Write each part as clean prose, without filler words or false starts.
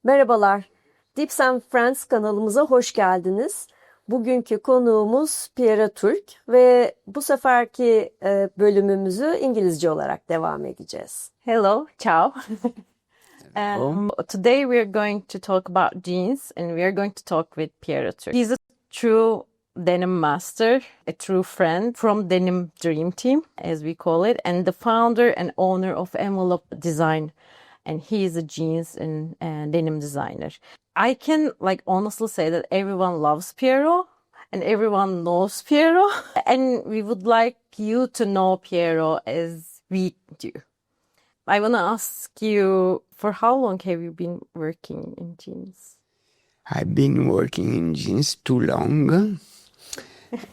Merhabalar, Dibs and Friends kanalımıza hoş geldiniz. Bugünkü konuğumuz Piero Turk ve bu seferki bölümümüzü İngilizce olarak devam edeceğiz. Hello, ciao. Hello. Today we're going to talk about jeans and we are going to talk with Piero Turk. He's a true denim master, a true friend from Denim Dream Team, as we call it, and the founder and owner of Envelope Design. And he is a jeans and denim designer. I can honestly say that everyone loves Piero and everyone knows Piero. And we would like you to know Piero as we do. I want to ask you, for how long have you been working in jeans? I've been working in jeans too long.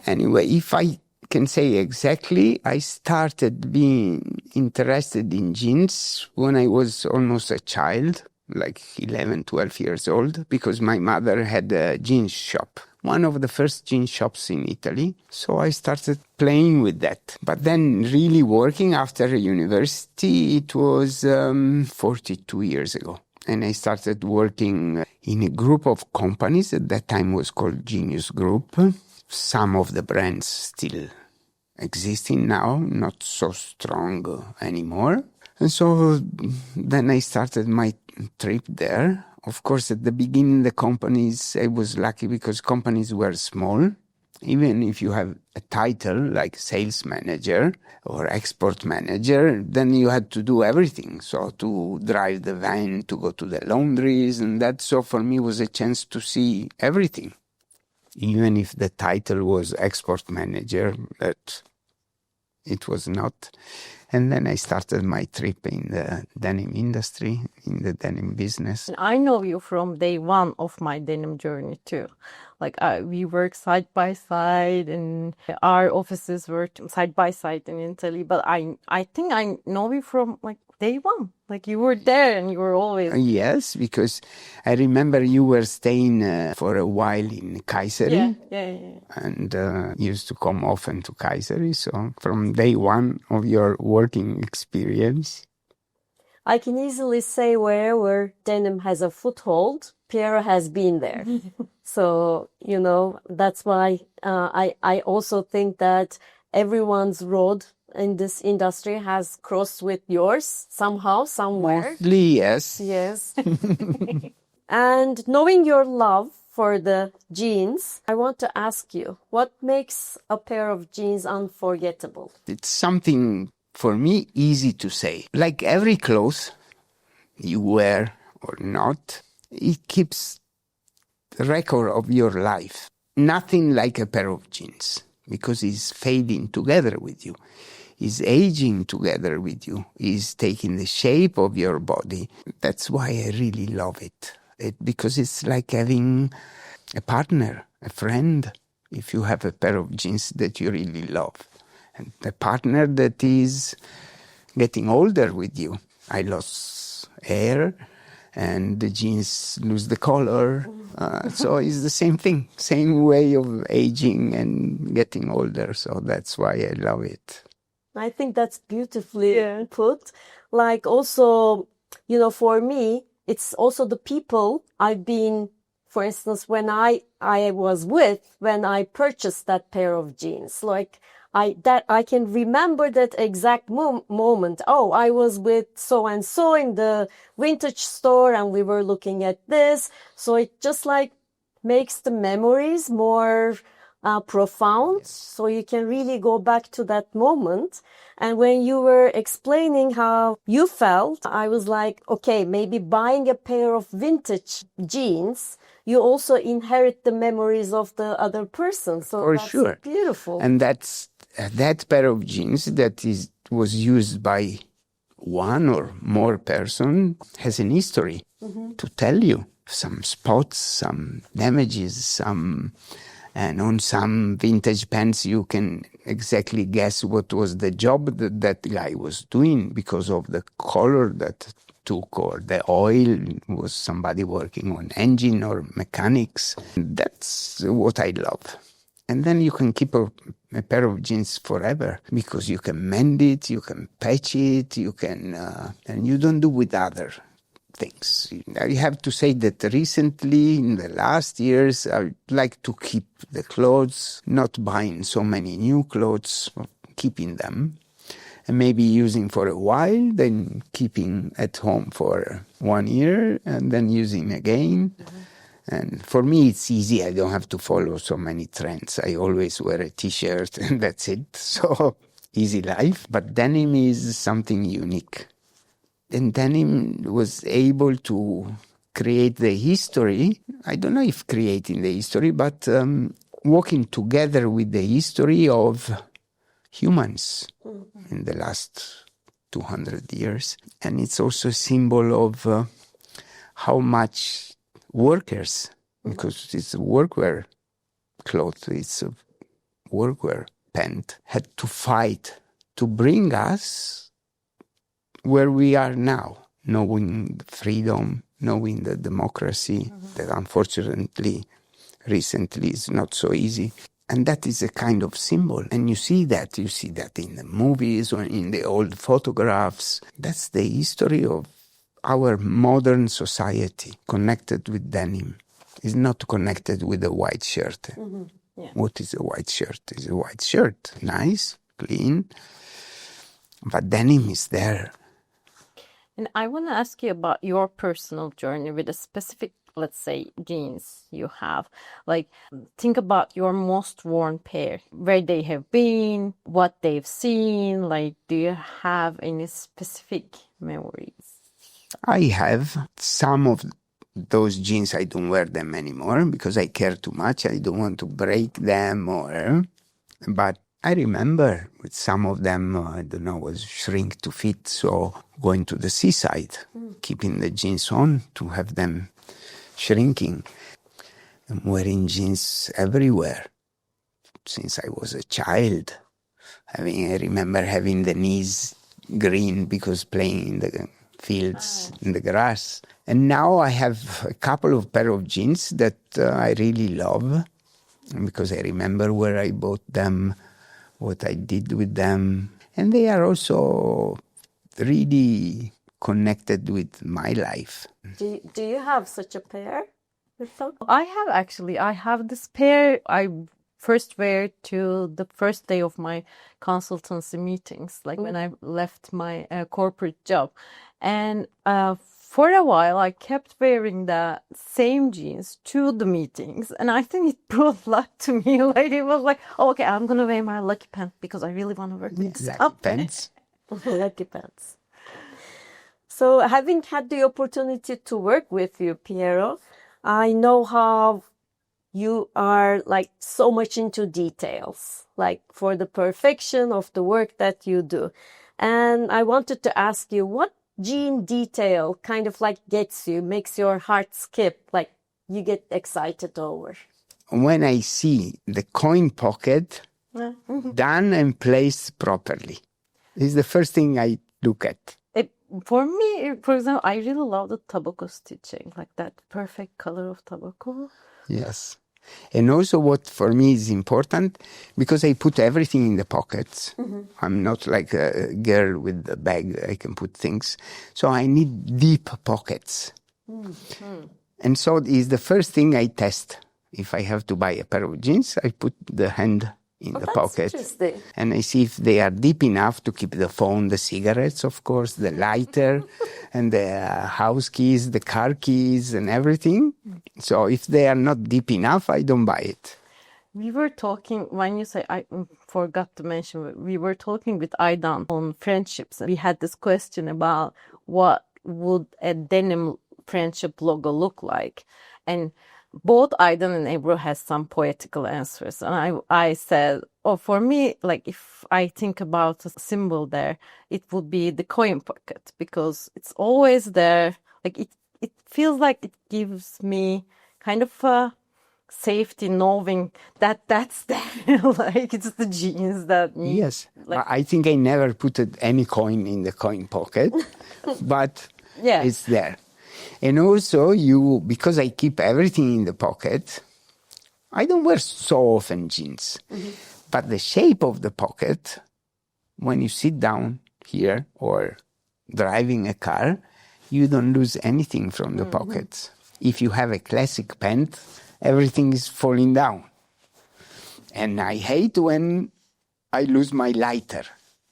Anyway, if I can say exactly, I started being interested in jeans when I was almost a child, like 11, 12 years old, because my mother had a jeans shop, one of the first jeans shops in Italy. So I started playing with that. But then really working after university, it was 42 years ago. And I started working in a group of companies. At that time was called Genius Group. Some of the brands still existing now, not so strong anymore. And so then I started my trip there. Of course, at the beginning, the companies, I was lucky because companies were small. Even if you have a title like sales manager or export manager, then you had to do everything. So to drive the van, to go to the laundries and that. So for me was a chance to see everything. Even if the title was export manager, but it was not. And then I started my trip in the denim industry, in the denim business. And I know you from day one of my denim journey too. We work side by side and our offices were side by side in Italy. But I think I know you from day one. You were there and you were always... Yes, because I remember you were staying for a while in Kayseri. Yeah. And used to come often to Kayseri. So from day one of your working experience. I can easily say wherever denim has a foothold, Piero has been there. So, that's why I also think that everyone's road in this industry has crossed with yours somehow, somewhere. Mostly, yes. Yes. And knowing your love for the jeans, I want to ask you, what makes a pair of jeans unforgettable? It's something, for me, easy to say. Like every clothes you wear or not, it keeps the record of your life. Nothing like a pair of jeans, because it's fading together with you. Is aging together with you, is taking the shape of your body. That's why I really love it. Because it's like having a partner, a friend, if you have a pair of jeans that you really love. And a partner that is getting older with you. I lost hair and the jeans lose the color. So it's the same thing, same way of aging and getting older. So that's why I love it. I think that's beautifully put. Also, for me, it's also the people I've been, for instance, when I was with, when I purchased that pair of jeans, I can remember that exact moment. Oh, I was with so-and-so in the vintage store and we were looking at this. So it just makes the memories more profound, so you can really go back to that moment. And when you were explaining how you felt, I was like, okay, maybe buying a pair of vintage jeans, you also inherit the memories of the other person. So for that's sure. Beautiful. And that's that pair of jeans that was used by one or more person has an history to tell you. Some spots, some damages, and on some vintage pants, you can exactly guess what was the job that guy was doing because of the color that took or the oil. Was somebody working on engine or mechanics. That's what I love. And then you can keep a pair of jeans forever because you can mend it, you can patch it, you can, and you don't do with other things. I have to say that recently, in the last years, I like to keep the clothes, not buying so many new clothes, keeping them, and maybe using for a while, then keeping at home for 1 year, and then using again. And for me, it's easy. I don't have to follow so many trends. I always wear a T-shirt and that's it. So easy life. But denim is something unique. And denim was able to create the history. I don't know if creating the history, but walking together with the history of humans in the last 200 years. And it's also a symbol of how much workers, because it's a workwear cloth, it's a workwear pant, had to fight to bring us where we are now, knowing the freedom, knowing the democracy that unfortunately recently is not so easy. And that is a kind of symbol. And you see that in the movies or in the old photographs. That's the history of our modern society, connected with denim. Is not connected with a white shirt. Yeah. What is a white shirt? It's a white shirt, nice, clean, but denim is there. And I want to ask you about your personal journey with a specific, let's say, jeans you have. Like, think about your most worn pair, where they have been, what they've seen. Like, do you have any specific memories? I have some of those jeans. I don't wear them anymore because I care too much. I don't want to break them but I remember with some of them, I don't know, was shrink to fit. So going to the seaside, keeping the jeans on to have them shrinking. I'm wearing jeans everywhere since I was a child. I remember having the knees green because playing in the fields, in the grass. And now I have a couple of pair of jeans that I really love because I remember where I bought them, what I did with them. And they are also really connected with my life. Do you have such a pair? I have this pair I first wear to the first day of my consultancy meetings, like when I left my corporate job. And for a while, I kept wearing the same jeans to the meetings. And I think it brought luck to me. Like, it was like, oh, okay, I'm going to wear my lucky pants because I really want to wear this. Lucky pants. Lucky pants. So having had the opportunity to work with you, Piero, I know how you are like so much into details, like for the perfection of the work that you do. And I wanted to ask you, what jean detail kind of like gets you, makes your heart skip, like you get excited over? When I see the coin pocket done and placed properly, is the first thing I look at. For me, for example, I really love the tobacco stitching, like that perfect color of tobacco. Yes. And also what for me is important, because I put everything in the pockets. I'm not like a girl with a bag, I can put things. So I need deep pockets. And so is the first thing I test. If I have to buy a pair of jeans, I put the hand in the pocket. And I see if they are deep enough to keep the phone, the cigarettes, of course, the lighter, and the house keys, the car keys, and everything. So if they are not deep enough, I don't buy it. We were talking, when you say, I forgot to mention, we were talking with Aydan on friendships. We had this question about what would a denim friendship logo look like. And both Aydan and Ebru has some poetical answers. And I said, oh, for me, like if I think about a symbol there, it would be the coin pocket, because it's always there. Like it feels like it gives me kind of a safety, knowing that that's there. Like it's the jeans that need. Yes. Like, I think I never put any coin in the coin pocket, but yeah, it's there. And also, because I keep everything in the pocket, I don't wear so often jeans. But the shape of the pocket, when you sit down here or driving a car, you don't lose anything from the pockets. If you have a classic pant, everything is falling down. And I hate when I lose my lighter.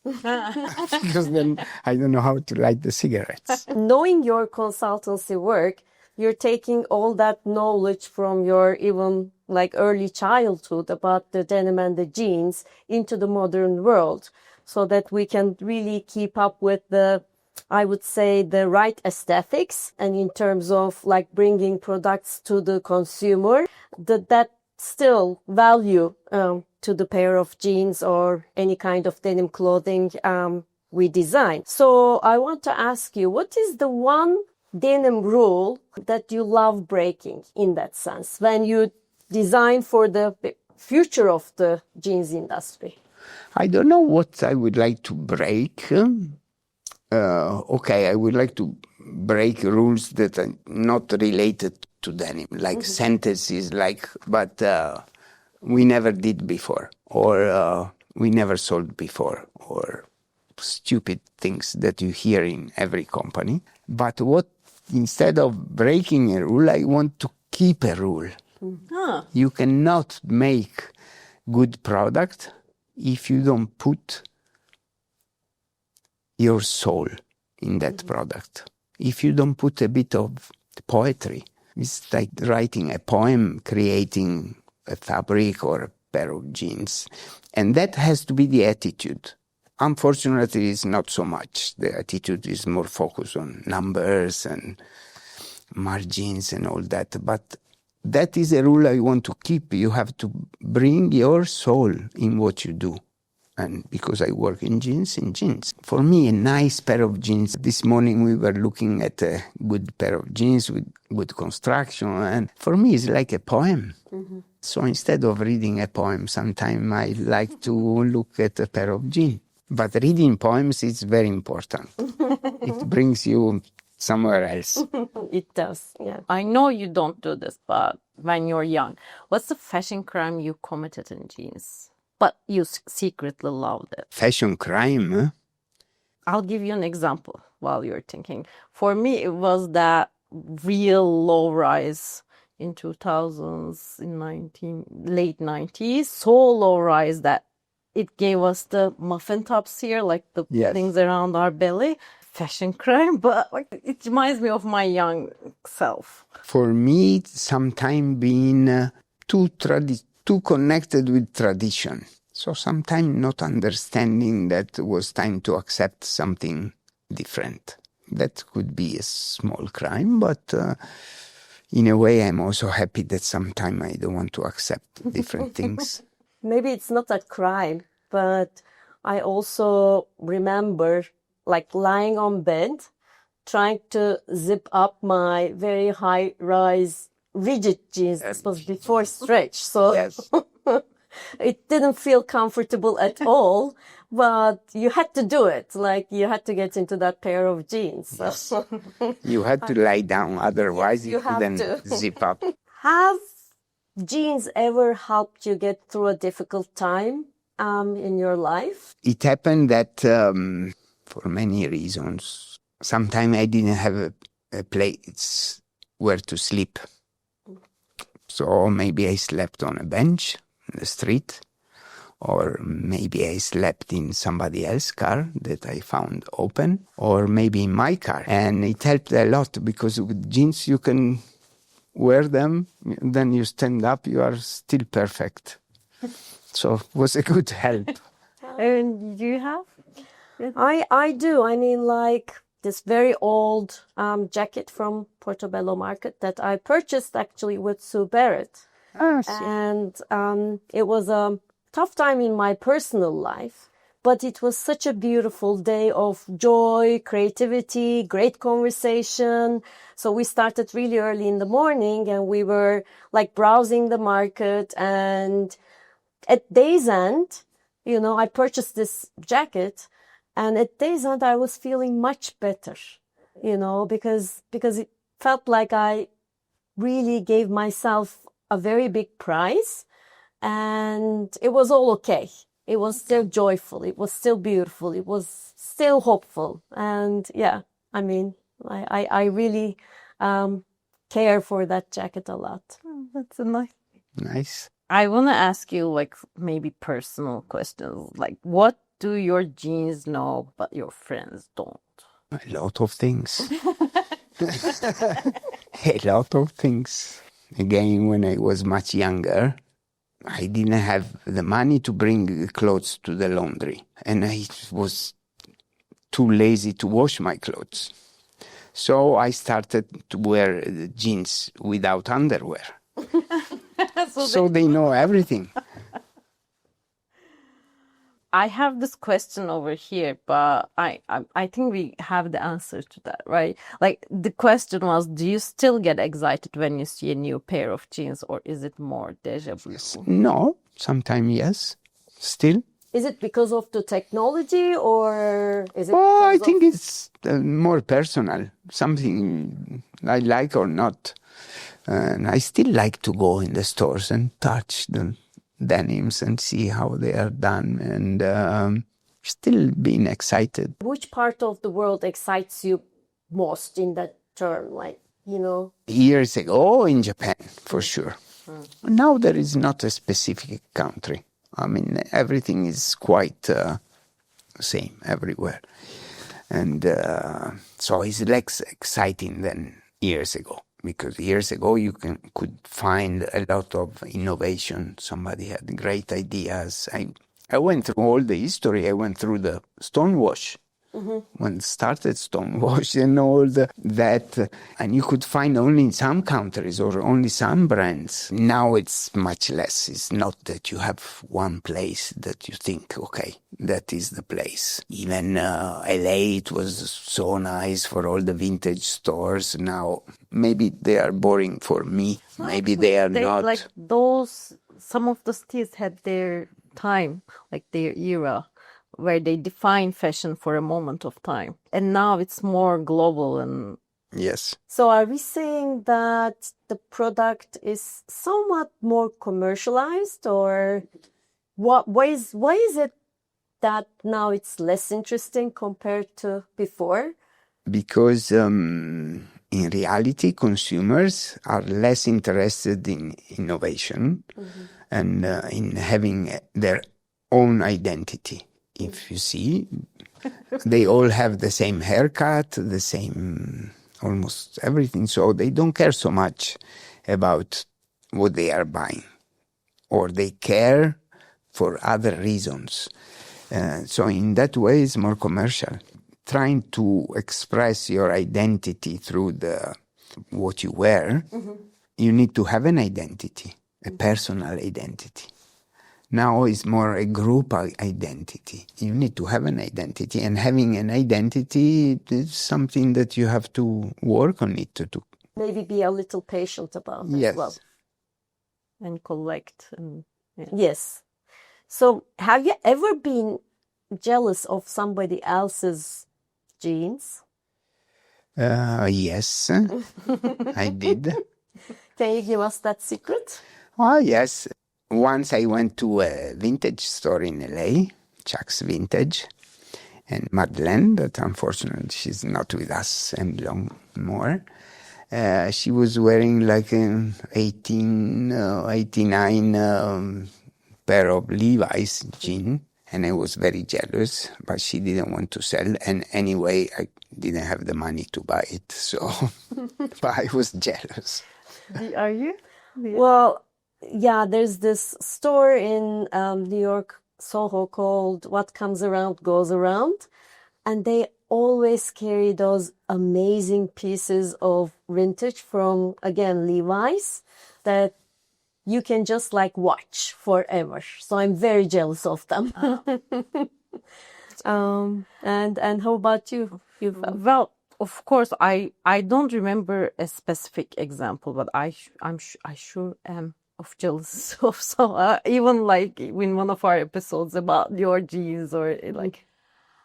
Because then I don't know how to light the cigarettes. Knowing your consultancy work, you're taking all that knowledge from your even like early childhood about the denim and the jeans into the modern world so that we can really keep up with the, I would say, the right aesthetics, and in terms of like bringing products to the consumer, that still value to the pair of jeans or any kind of denim clothing we design. So I want to ask you, what is the one denim rule that you love breaking in that sense when you design for the future of the jeans industry? I don't know what I would like to break. Okay, I would like to break rules that are not related to denim, like sentences like, but we never did before, or we never sold before, or stupid things that you hear in every company. But what, instead of breaking a rule, I want to keep a rule. You cannot make good product if you don't put your soul in that product. If you don't put a bit of poetry, it's like writing a poem, creating a fabric or a pair of jeans. And that has to be the attitude. Unfortunately, it's not so much. The attitude is more focused on numbers and margins and all that. But that is a rule I want to keep. You have to bring your soul in what you do. And because I work in jeans. For me, a nice pair of jeans. This morning we were looking at a good pair of jeans with good construction. And for me, it's like a poem. So instead of reading a poem, sometimes I like to look at a pair of jeans. But reading poems is very important. It brings you somewhere else. It does, yeah. I know you don't do this, but when you're young, what's the fashion crime you committed in jeans? But you secretly loved it. Fashion crime, huh? I'll give you an example while you're thinking. For me, it was that real low rise in 2000s, in late 90s. So low rise that it gave us the muffin tops here, like the things around our belly. Fashion crime, but like, it reminds me of my young self. For me, sometimes being too connected with tradition. So sometimes not understanding that it was time to accept something different. That could be a small crime, but in a way I'm also happy that sometimes I don't want to accept different things. Maybe it's not a crime, but I also remember like lying on bed, trying to zip up my very high-rise rigid jeans. This was before stretch, so it didn't feel comfortable at all, but you had to do it. Like, you had to get into that pair of jeans. Yes. You had to lie down, otherwise you couldn't zip up. Have jeans ever helped you get through a difficult time in your life? It happened that for many reasons, sometimes I didn't have a place where to sleep. So maybe I slept on a bench in the street, or maybe I slept in somebody else's car that I found open, or maybe in my car. And it helped a lot because with jeans you can wear them, then you stand up, you are still perfect. So it was a good help. And do you have? I do. I mean, like this very old jacket from Portobello Market that I purchased actually with Sue Barrett. And it was a tough time in my personal life, but it was such a beautiful day of joy, creativity, great conversation. So we started really early in the morning and we were like browsing the market, and at day's end, you know, I purchased this jacket, and at day's end I was feeling much better, you know, because it felt like I really gave myself a very big prize, and it was all okay. It was still joyful. It was still beautiful. It was still hopeful. And yeah, I mean, I really care for that jacket a lot. Oh, that's a nice. Nice. I want to ask you like maybe personal questions. Like, what do your jeans know but your friends don't? A lot of things. A lot of things. Again, when I was much younger, I didn't have the money to bring the clothes to the laundry, and I was too lazy to wash my clothes. So I started to wear the jeans without underwear. So they know everything. I have this question over here, but I think we have the answer to that, right? Like the question was, do you still get excited when you see a new pair of jeans, or is it more déjà vu? No, sometimes yes, still. Is it because of the technology, or is it? Oh, I think it's more personal, something I like or not. And I still like to go in the stores and touch the denims and see how they are done, and still being excited. Which part of the world excites you most in that term? Like, Years ago in Japan, for sure. Now there is not a specific country. I mean, everything is quite same everywhere. And so it's less exciting than years ago. Because years ago you could find a lot of innovation. Somebody had great ideas. I went through all the history. I went through the stonewash. When it started stonewash and all that, and you could find only in some countries or only some brands. Now it's much less. It's not that you have one place that you think, okay, that is the place. Even LA, it was so nice for all the vintage stores. Now maybe they are boring for me. Maybe they are not. Like some of the styles had their time, like their era, where they define fashion for a moment of time. And now it's more global and... Yes. So are we saying that the product is somewhat more commercialized, or why is it that now it's less interesting compared to before? Because in reality, consumers are less interested in innovation and in having their own identity. If you see, they all have the same haircut, the same almost everything. So they don't care so much about what they are buying, or they care for other reasons. So in that way, it's more commercial. Trying to express your identity through what you wear, you need to have an identity, a personal identity. Now it's more a group identity. You need to have an identity, and having an identity is something that you have to work on it to. Maybe be a little patient about it as well. And collect. And, yeah. Yes. So have you ever been jealous of somebody else's jeans? Yes, I did. Can you give us that secret? Oh, yes. Once I went to a vintage store in LA, Chuck's Vintage, and Madeleine, that unfortunately she's not with us any long more. She was wearing like an 1889 pair of Levi's jeans, and I was very jealous, but she didn't want to sell, and anyway, I didn't have the money to buy it, so but I was jealous. Are you? Yeah. Well, yeah, there's this store in New York, Soho, called What Comes Around Goes Around. And they always carry those amazing pieces of vintage from, again, Levi's that you can just like watch forever. So I'm very jealous of them. And how about you? Well, of course, I don't remember a specific example, but I sure am of jealous of some, even like in one of our episodes about your jeans or like,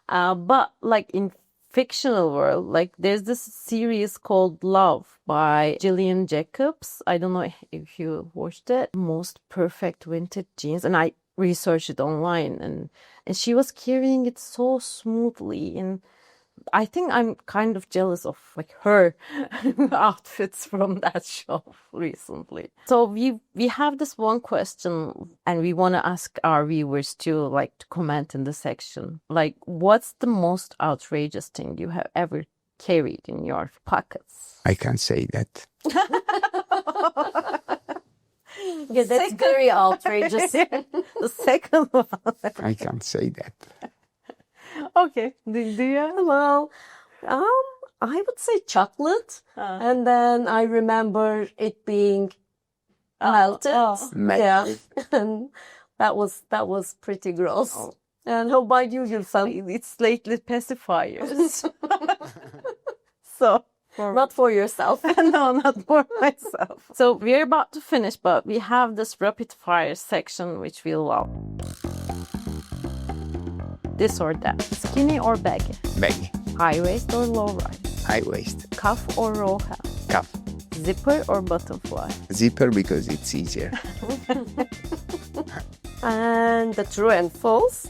but like in fictional world, like there's this series called Love by Gillian Jacobs. I don't know if you watched it. Most perfect vintage jeans, and I researched it online, and she was carrying it so smoothly, and I think I'm kind of jealous of like her outfits from that show recently. So we have this one question, and we want to ask our viewers to like to comment in the section. Like, what's the most outrageous thing you have ever carried in your pockets? I can't say that. Yeah, that's very outrageous. The second one. I can't say that. Okay. Do you? Well, I would say chocolate, and then I remember it being melted. Melted. Yeah, and that was pretty gross. And how about you, Gülfem? It's lately pacifiers. So. Not for yourself. No, not for myself. So we're about to finish, but we have this rapid fire section which we love. This or that. Skinny or baggy? Baggy. High waist or low rise? High waist. Cuff or roll hem? Cuff. Zipper or buttonfly? Zipper because it's easier. And the true and false.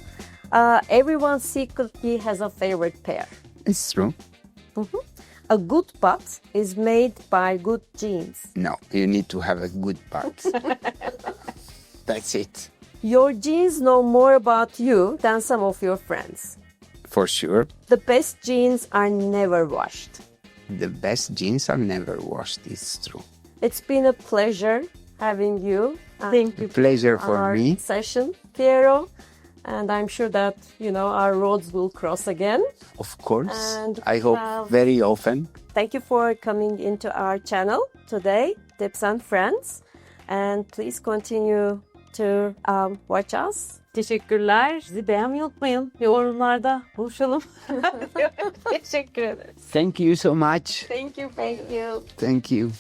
Everyone secretly has a favorite pair. It's true. A good butt is made by good genes. No, you need to have a good butt. That's it. Your genes know more about you than some of your friends. For sure. The best jeans are never washed. The best jeans are never washed. It's true. It's been a pleasure having you. Thank you. Pleasure On for our me. session, Piero. And I'm sure that, our roads will cross again. Of course. And I hope very often. Thank you for coming into our channel today, Dibs and Friends. And please continue to watch us. Teşekkürler. Bizi beğenmeyi unutmayın. Yorumlarda buluşalım. Teşekkür ederim. Thank you so much. Thank you. Thank you. Thank you.